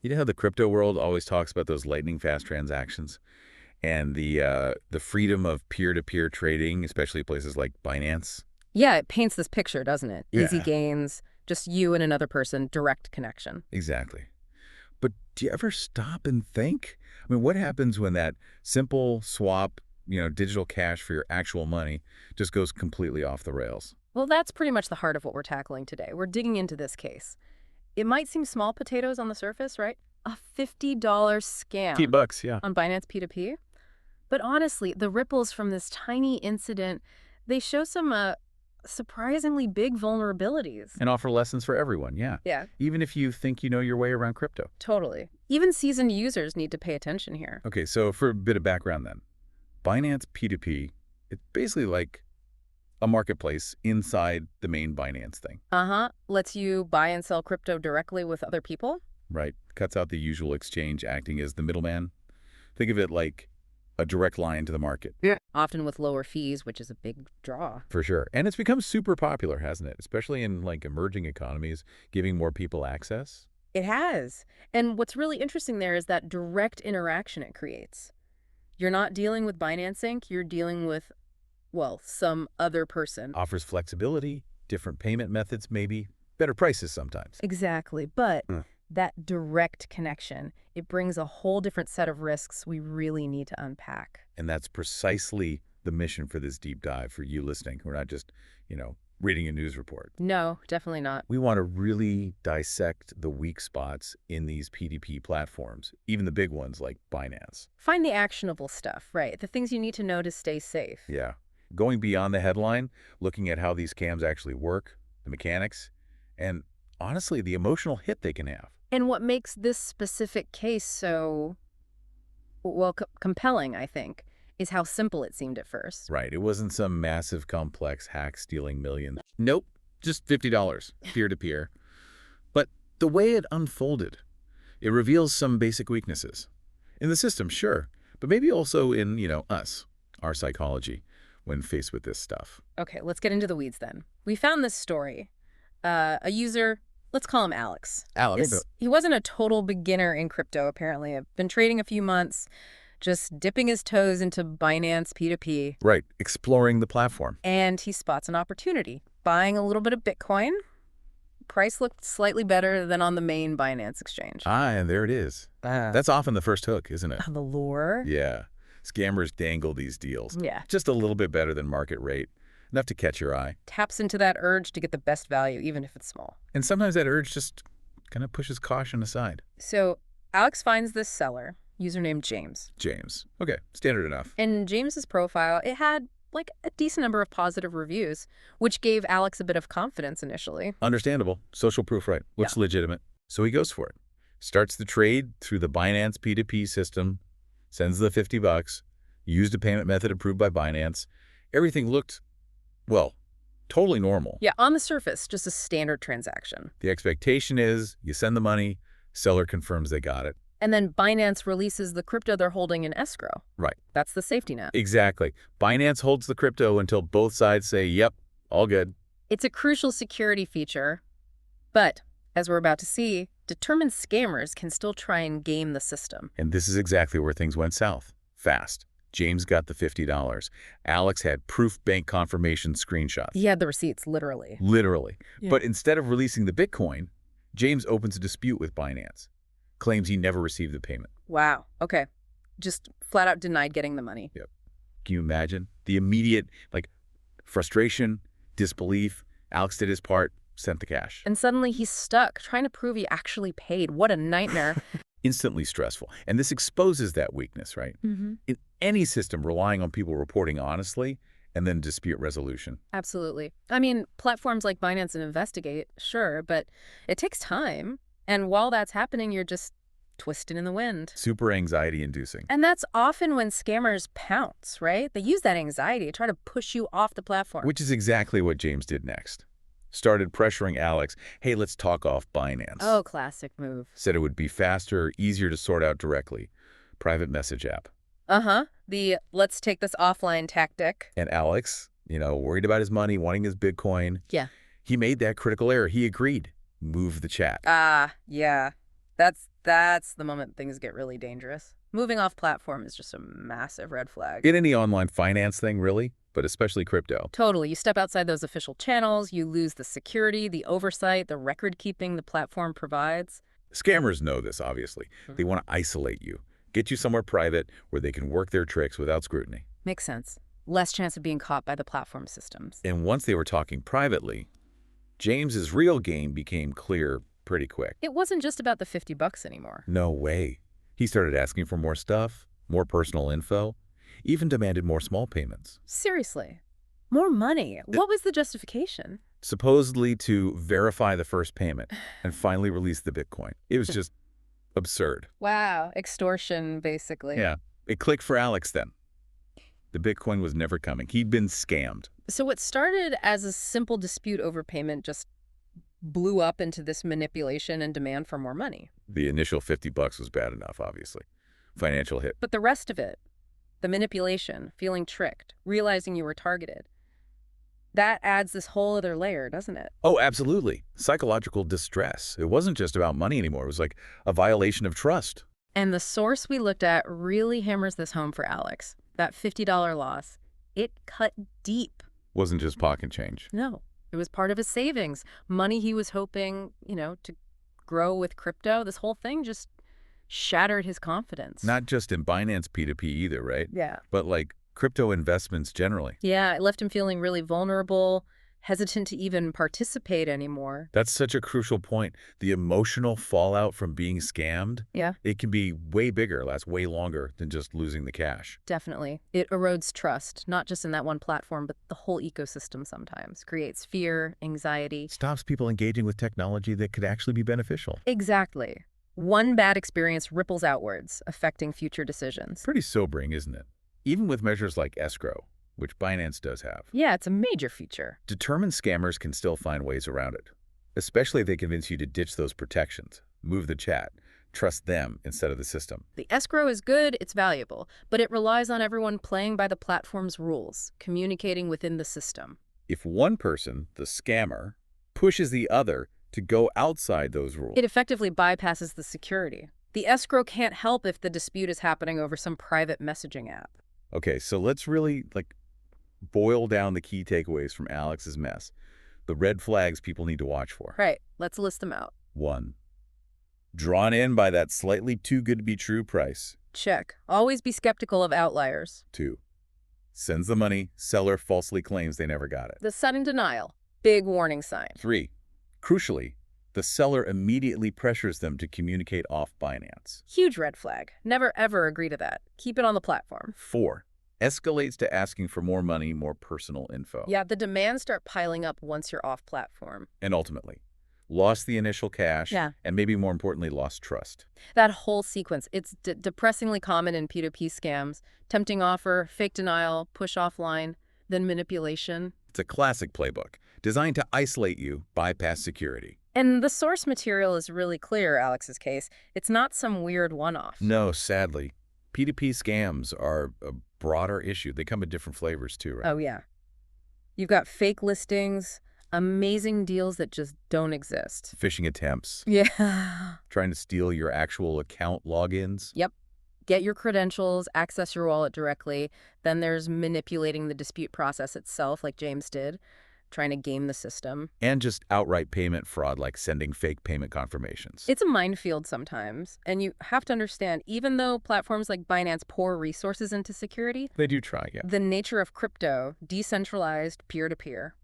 You know how the crypto world always talks about those lightning fast transactions and the freedom of peer-to-peer trading, especially places like Binance? Yeah, it paints this picture, doesn't it? Easy Yeah, gains, just you and another person, direct connection. exactly. But do you ever stop and think? I mean, what happens when that simple swap, digital cash for your actual money just goes completely off the rails? Well, that's pretty much the heart of what we're tackling today. We're digging into this case. It might seem small potatoes on the surface, right? A $50 scam $50, yeah. on Binance P2P. But honestly, the ripples from this tiny incident, they show some surprisingly big vulnerabilities. And offer lessons for everyone, yeah. Yeah, Even if you think you know your way around crypto. totally. Even seasoned users need to pay attention here. Okay, so for a bit of background then, Binance P2P, it's basically like a marketplace inside the main Binance thing, Uh-huh. Lets you buy and sell crypto directly with other people. right? Cuts out the usual exchange acting as the middleman. Think of it like a direct line to the market. Yeah. Often with lower fees, which is a big draw. For sure. And it's become super popular, hasn't it? Especially in like emerging economies, giving more people access. It has. And what's really interesting there is that direct interaction it creates. You're not dealing with Binance Inc., you're dealing with, well, some other person. Offers flexibility, different payment methods maybe, better prices sometimes. Exactly. But Hmm. that direct connection, it brings a whole different set of risks we really need to unpack. And that's precisely the mission for this deep dive for you listening. We're not just, reading a news report. No, definitely not. We want to really dissect the weak spots in these P2P platforms, even the big ones like Binance. Find the actionable stuff, right? The things you need to know to stay safe. Yeah. Going beyond the headline, looking at how these scams actually work, the mechanics, and honestly, the emotional hit they can have. And what makes this specific case so, well, compelling, I think, is how simple it seemed at first. Right. It wasn't some massive, complex hack stealing millions. Nope. Just $50, peer-to-peer. But the way it unfolded, it reveals some basic weaknesses. In the system, sure, but maybe also in, us, our psychology, when faced with this stuff. Okay, let's get into the weeds then. We found this story. A user, let's call him Alex. Alex. He wasn't a total beginner in crypto, apparently. I've been trading a few months, just dipping his toes into Binance P2P. Right, exploring the platform. And he spots an opportunity, buying a little bit of Bitcoin. Price looked slightly better than on the main Binance exchange. Ah, and there it is. That's often the first hook, isn't it? The lure? Yeah. Scammers dangle these deals. Yeah. Just a little bit better than market rate. Enough to catch your eye. Taps into that urge to get the best value, even if it's small. And sometimes that urge just kind of pushes caution aside. So Alex finds this seller, username James. James. Okay, standard enough. In James's profile, it had like a decent number of positive reviews, which gave Alex a bit of confidence initially. Understandable. Social proof, right? Looks legitimate. So he goes for it. Starts the trade through the Binance P2P system, sends the $50, used a payment method approved by Binance. Everything looked, well, totally normal. Yeah, on the surface, just a standard transaction. The expectation is you send the money, seller confirms they got it. And then Binance releases the crypto they're holding in escrow. Right. That's the safety net. Exactly. Binance holds the crypto until both sides say, yep, all good. It's a crucial security feature, but as we're about to see, determined scammers can still try and game the system. And this is exactly where things went south. Fast. James got the $50. Alex had proof bank confirmation screenshots. He had the receipts, literally. Literally. Yeah. But instead of releasing the Bitcoin, James opens a dispute with Binance. Claims he never received the payment. Wow. Okay. Just flat out denied getting the money. Yep. Can you imagine? The immediate, frustration, disbelief. Alex did his part, sent the cash. And suddenly he's stuck, trying to prove he actually paid. What a nightmare. Instantly stressful. And this exposes that weakness, right? Mm-hmm. In any system relying on people reporting honestly and then dispute resolution. Absolutely. I mean, platforms like Binance and Investigate, sure, but it takes time. And while that's happening, you're just twisting in the wind. Super anxiety-inducing. And that's often when scammers pounce, right? They use that anxiety to try to push you off the platform. Which is exactly what James did next. Started pressuring Alex, hey, let's talk off Binance. Oh, classic move. Said it would be faster, easier to sort out directly. Private message app. Uh-huh. The let's take this offline tactic. And Alex, worried about his money, wanting his Bitcoin. Yeah. He made that critical error. He agreed. Move the chat. Yeah. That's the moment things get really dangerous. Moving off platform is just a massive red flag. In any online finance thing, really, but especially crypto. Totally. You step outside those official channels, you lose the security, the oversight, the record keeping the platform provides. Scammers know this, obviously. They Mhm. want to isolate you, get you somewhere private where they can work their tricks without scrutiny. Makes sense. Less chance of being caught by the platform systems. And once they were talking privately, James's real game became clear pretty quick. It wasn't just about the $50 anymore. No way. He started asking for more stuff, more personal info, even demanded more small payments. Seriously. More money. What was the justification? Supposedly to verify the first payment and finally release the Bitcoin. It was just absurd. Wow. Extortion, basically. Yeah. It clicked for Alex then. The Bitcoin was never coming. He'd been scammed. So what started as a simple dispute over payment just blew up into this manipulation and demand for more money. The initial $50 was bad enough, obviously. Financial hit. But the rest of it, the manipulation, feeling tricked, realizing you were targeted, that adds this whole other layer, doesn't it? Oh, absolutely. Psychological distress. It wasn't just about money anymore. It was like a violation of trust. And the source we looked at really hammers this home for Alex. That $50 loss, it cut deep. Wasn't just pocket change. No, it was part of his savings, money he was hoping, to grow with crypto. This whole thing just shattered his confidence. Not just in Binance P2P either, right? Yeah. But like crypto investments generally. Yeah, it left him feeling really vulnerable, hesitant to even participate anymore. That's such a crucial point. The emotional fallout from being scammed, Yeah, it can be way bigger, lasts way longer than just losing the cash. definitely. It erodes trust, not just in that one platform, but the whole ecosystem sometimes. Creates fear, anxiety. Stops people engaging with technology that could actually be beneficial. Exactly. One bad experience ripples outwards, affecting future decisions. Pretty sobering, isn't it? Even with measures like escrow, which Binance does have. Yeah, it's a major feature. Determined scammers can still find ways around it, especially if they convince you to ditch those protections, move the chat, trust them instead of the system. The escrow is good, it's valuable, but it relies on everyone playing by the platform's rules, communicating within the system. If one person, the scammer, pushes the other to go outside those rules, It effectively bypasses the security. The escrow can't help if the dispute is happening over some private messaging app. Okay, so let's really boil down the key takeaways from Alex's mess. The red flags people need to watch for. Right, let's list them out. 1. Drawn in by that slightly too good to be true price. Check. Always be skeptical of outliers. 2. Sends the money, seller falsely claims they never got it. The sudden denial. Big warning sign. 3. Crucially, the seller immediately pressures them to communicate off Binance. Huge red flag. Never ever agree to that. Keep it on the platform. 4. Escalates to asking for more money, more personal info. Yeah, the demands start piling up once you're off platform. And ultimately, lost the initial cash, Yeah. and maybe more importantly, lost trust. That whole sequence, it's depressingly common in P2P scams. Tempting offer, fake denial, push offline, then manipulation. It's a classic playbook, designed to isolate you, bypass security. And the source material is really clear, Alex's case. It's not some weird one-off. No, sadly, P2P scams are a broader issue. They come in different flavors too, right? Oh, yeah. You've got fake listings, amazing deals that just don't exist. Phishing attempts, Yeah. trying to steal your actual account logins. Yep. Get your credentials, access your wallet directly. Then there's manipulating the dispute process itself, like James did, trying to game the system. And just outright payment fraud, like sending fake payment confirmations. It's a minefield sometimes, and you have to understand, even though platforms like Binance pour resources into security, They do try, yeah. the nature of crypto, decentralized, peer-to-peer,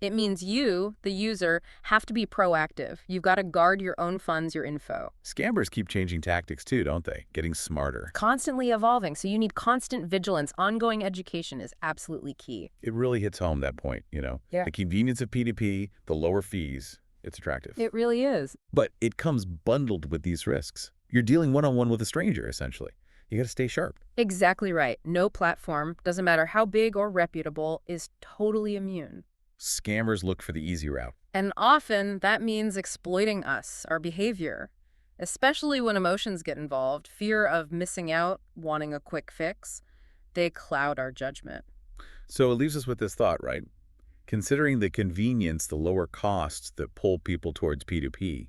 it means you, the user, have to be proactive. You've got to guard your own funds, your info. Scammers keep changing tactics too, don't they? Getting smarter. Constantly evolving, so you need constant vigilance. Ongoing education is absolutely key. It really hits home, that point, you know? Yeah. The convenience of P2P, the lower fees, it's attractive. It really is. But it comes bundled with these risks. You're dealing one-on-one with a stranger, essentially. You got to stay sharp. Exactly right. No platform, doesn't matter how big or reputable, is totally immune. Scammers look for the easy route. And often that means exploiting us, our behavior, especially when emotions get involved, fear of missing out, wanting a quick fix. They cloud our judgment. So it leaves us with this thought, right? Considering the convenience, the lower costs that pull people towards P2P,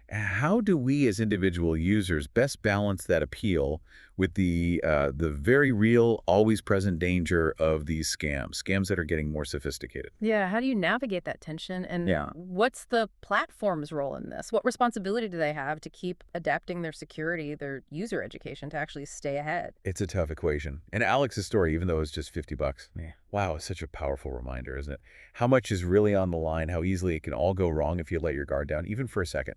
How do we as individual users best balance that appeal with the very real, always present danger of these scams that are getting more sophisticated? Yeah, how do you navigate that tension? And Yeah. what's the platform's role in this? What responsibility do they have to keep adapting their security, their user education to actually stay ahead? It's a tough equation. And Alex's story, even though it's just $50, wow, it's such a powerful reminder, isn't it? How much is really on the line, how easily it can all go wrong if you let your guard down, even for a second.